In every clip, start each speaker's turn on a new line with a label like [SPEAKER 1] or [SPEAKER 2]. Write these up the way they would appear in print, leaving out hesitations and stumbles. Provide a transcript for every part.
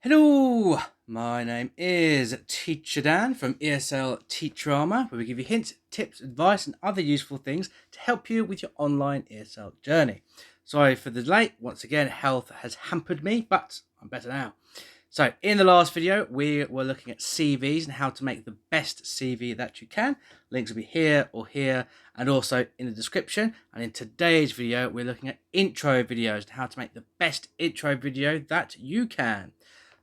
[SPEAKER 1] Hello, my name is Teacher Dan from ESL Teacherama, where we give you hints, tips, advice, and other useful things to help you with your online ESL journey. Sorry for the delay. Once again, health has hampered me, but I'm better now. So in the last video, we were looking at CVs and how to make the best CV that you can. Links will be here or here and also in the description. And in today's video, we're looking at intro videos and how to make the best intro video that you can.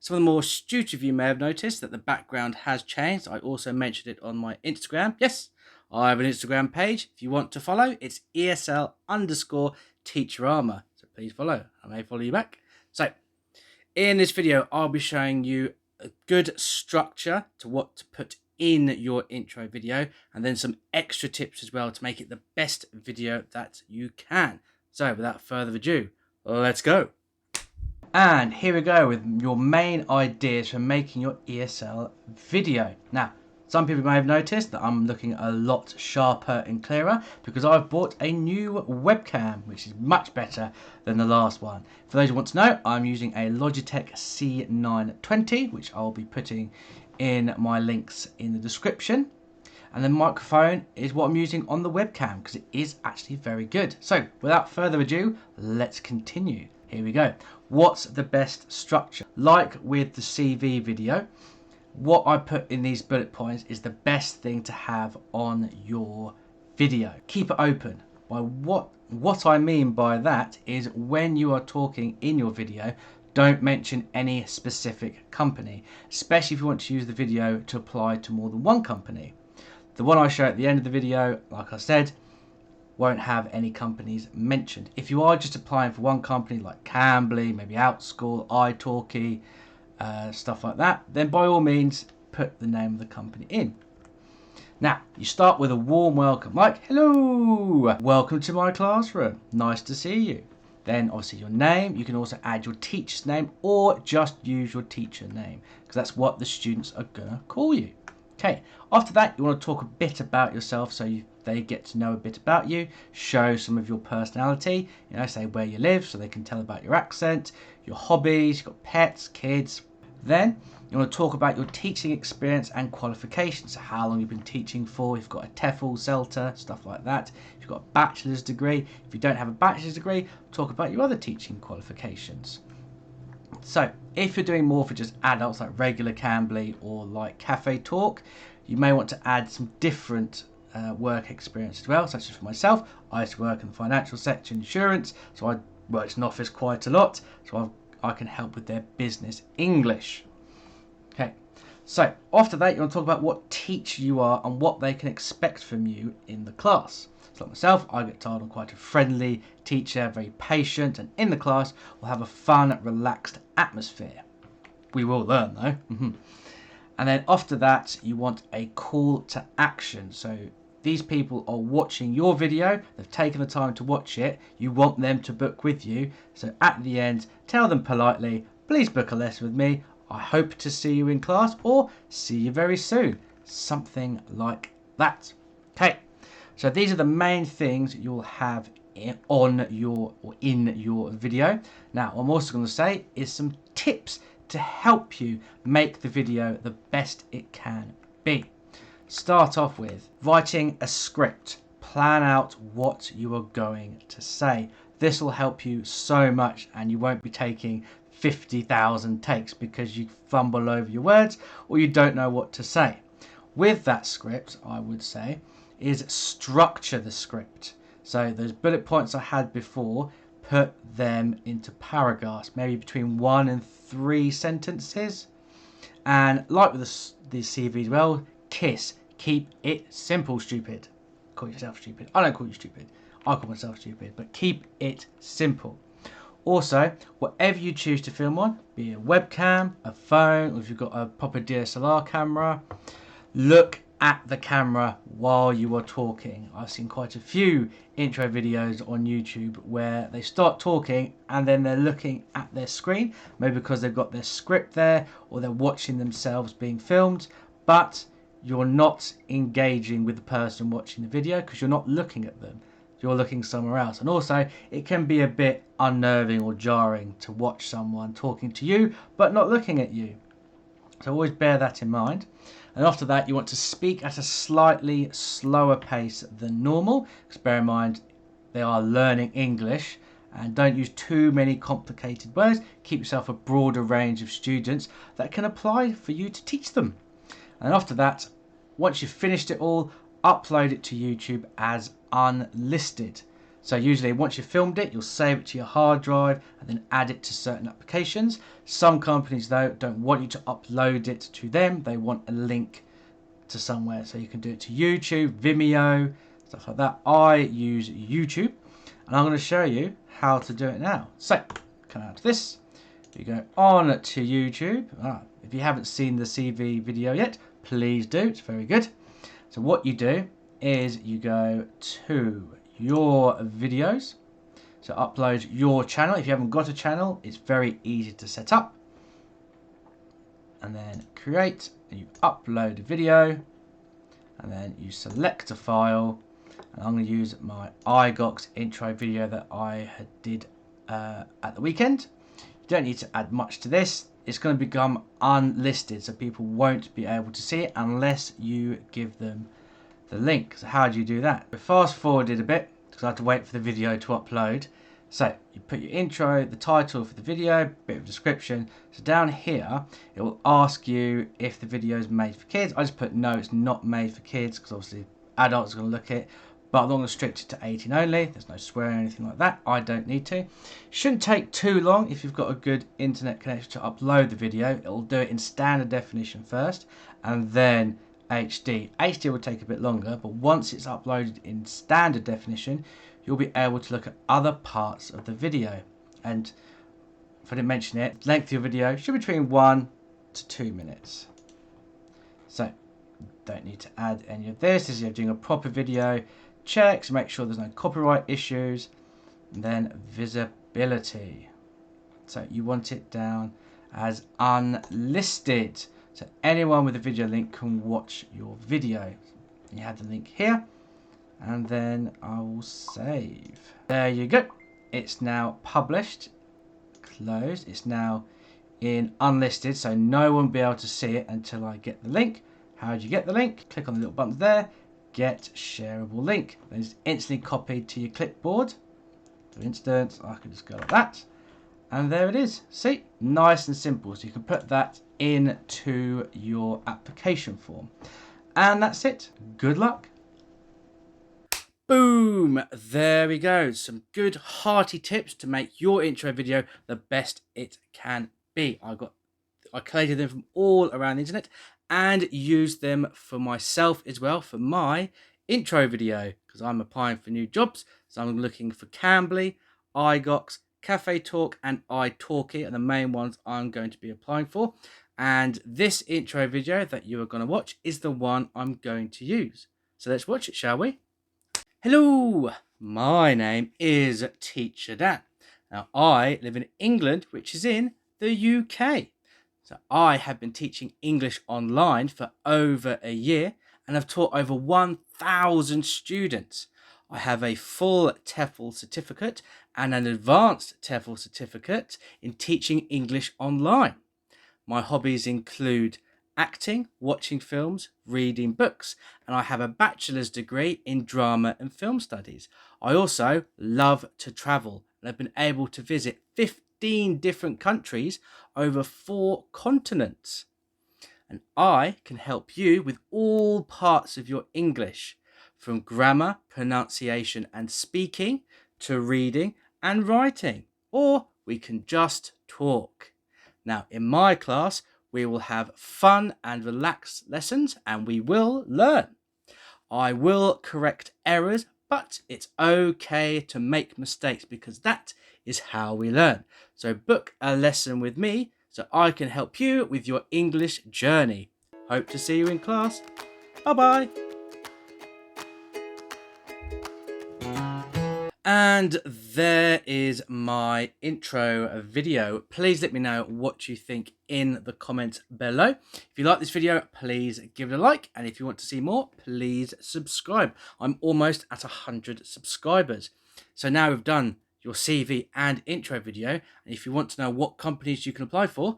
[SPEAKER 1] Some of the more astute of you may have noticed that the background has changed. I also mentioned it on my Instagram. Yes, I have an Instagram page. If you want to follow, it's ESL_Teacherama. So please follow. I may follow you back. So in this video, I'll be showing you a good structure to what to put in your intro video and then some extra tips as well to make it the best video that you can. So without further ado, let's go. And here we go with your main ideas for making your ESL video. Now, some people may have noticed that I'm looking a lot sharper and clearer because I've bought a new webcam, which is much better than the last one. For those who want to know, I'm using a Logitech C920, which I'll be putting in my links in the description. And the microphone is what I'm using on the webcam because it is actually very good. So without further ado, let's continue. Here we go. What's the best structure? Like with the CV video, what I put in these bullet points is the best thing to have on your video. Keep it open. By what I mean by that is when you are talking in your video, don't mention any specific company, especially if you want to use the video to apply to more than one company. The one I show at the end of the video, like I said, won't have any companies mentioned. If you are just applying for one company like Cambly, maybe OutSchool, iTalki, stuff like that, then by all means put the name of the company in. Now, you start with a warm welcome, like, hello, welcome to my classroom, nice to see you. Then obviously your name, you can also add your teacher's name or just use your teacher name because that's what the students are gonna call you. Okay, after that you want to talk a bit about yourself so they get to know a bit about you, show some of your personality, say where you live so they can tell about your accent, your hobbies, you've got pets, kids. Then you want to talk about your teaching experience and qualifications, so how long you've been teaching for, if you've got a TEFL, CELTA, stuff like that. If you've got a bachelor's degree, if you don't have a bachelor's degree, talk about your other teaching qualifications. So if you're doing more for just adults like regular Cambly or like Cafe Talk, you may want to add some different work experience as well, such as for myself, I used to work in the financial sector, insurance, so I worked in office quite a lot, so I can help with their business English. Okay, so after that you want to talk about what teacher you are and what they can expect from you in the class. So like myself, I get told I'm quite a friendly teacher, very patient, and in the class we'll have a fun, relaxed atmosphere. We will learn though. And then after that, you want a call to action. So these people are watching your video, they've taken the time to watch it, you want them to book with you. So at the end, tell them politely, please book a lesson with me. I hope to see you in class or see you very soon. Something like that. Okay, so these are the main things you'll have in your video. Now, what I'm also going to say is some tips to help you make the video the best it can be. Start off with writing a script. Plan out what you are going to say. This will help you so much and you won't be taking 50,000 takes because you fumble over your words or you don't know what to say. With that script, I would say, is structure the script. So those bullet points I had before, put them into paragraphs, maybe between 1 and 3 sentences. And like with the CV as well, keep it simple, stupid. Call yourself stupid. I don't call you stupid. I call myself stupid, but keep it simple. Also, whatever you choose to film on, be it a webcam, a phone, or if you've got a proper DSLR camera, look at the camera while you are talking. I've seen quite a few intro videos on YouTube where they start talking and then they're looking at their screen, maybe because they've got their script there or they're watching themselves being filmed, but you're not engaging with the person watching the video because you're not looking at them. you're looking somewhere else. And also, it can be a bit unnerving or jarring to watch someone talking to you but not looking at you. So always bear that in mind. And after that, you want to speak at a slightly slower pace than normal, because bear in mind they are learning English, and don't use too many complicated words. Keep yourself a broader range of students that can apply for you to teach them. And after that, once you've finished it all, upload it to YouTube as unlisted. So usually once you've filmed it, you'll save it to your hard drive and then add it to certain applications. Some companies though don't want you to upload it to them. They want a link to somewhere. So you can do it to YouTube, Vimeo, stuff like that. I use YouTube, and I'm going to show you how to do it now. So come out to this. You go on to YouTube. If you haven't seen the CV video yet, please do. It's very good. So what you do is you go to your videos, so upload your channel. If you haven't got a channel, it's very easy to set up, and then create, and you upload a video, and then you select a file, and I'm going to use my Eigox intro video that I did at the weekend. You don't need to add much to this. It's going to become unlisted, so people won't be able to see it unless you give them the link. So how do you do that? We fast forwarded a bit because I had to wait for the video to upload. So you put your intro, the title for the video, bit of description. So down here it will ask you if the video is made for kids. I just put no, it's not made for kids, because obviously adults are going to look at it, but I'm going to restrict it to 18 only. There's no swearing or anything like that. I don't need to. Shouldn't take too long if you've got a good internet connection to upload the video. It will do it in standard definition first, and then HD. HD will take a bit longer, but once it's uploaded in standard definition, you'll be able to look at other parts of the video. And if I didn't mention it, length of your video should be between 1 to 2 minutes. So don't need to add any of this. As you're doing a proper video, checks, make sure there's no copyright issues, and then visibility. So you want it down as unlisted, so anyone with a video link can watch your video. You have the link here, and then I will save. There you go. It's now published. Close. It's now in unlisted, so no one will be able to see it until I get the link. How do you get the link? Click on the little button there. Get shareable link. Then it's instantly copied to your clipboard. For instance, I can just go like that, and there it is. See, nice and simple. So you can put that into your application form, and that's it. Good luck. Boom, there we go. Some good hearty tips to make your intro video the best it can be. I collated them from all around the internet and used them for myself as well for my intro video, because I'm applying for new jobs. So I'm looking for Cambly, Eigox, Cafe Talk and iTalki are the main ones I'm going to be applying for. And this intro video that you are going to watch is the one I'm going to use. So let's watch it, shall we? Hello, my name is Teacher Dan. Now I live in England, which is in the UK. So I have been teaching English online for over a year and have taught over 1,000 students. I have a full TEFL certificate and an advanced TEFL certificate in teaching English online. My hobbies include acting, watching films, reading books, and I have a bachelor's degree in drama and film studies. I also love to travel and have been able to visit 15 different countries over 4 continents. And I can help you with all parts of your English, from grammar, pronunciation and speaking, to reading and writing, or we can just talk. Now, in my class, we will have fun and relaxed lessons, and we will learn. I will correct errors, but it's okay to make mistakes because that is how we learn. So book a lesson with me so I can help you with your English journey. Hope to see you in class. Bye-bye. And there is my intro video. Please let me know what you think in the comments below. If you like this video, please give it a like. And if you want to see more, please subscribe. I'm almost at 100 subscribers. So now we've done your CV and intro video. And if you want to know what companies you can apply for,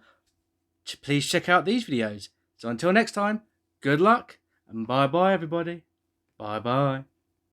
[SPEAKER 1] please check out these videos. So until next time, good luck and bye-bye, everybody. Bye-bye.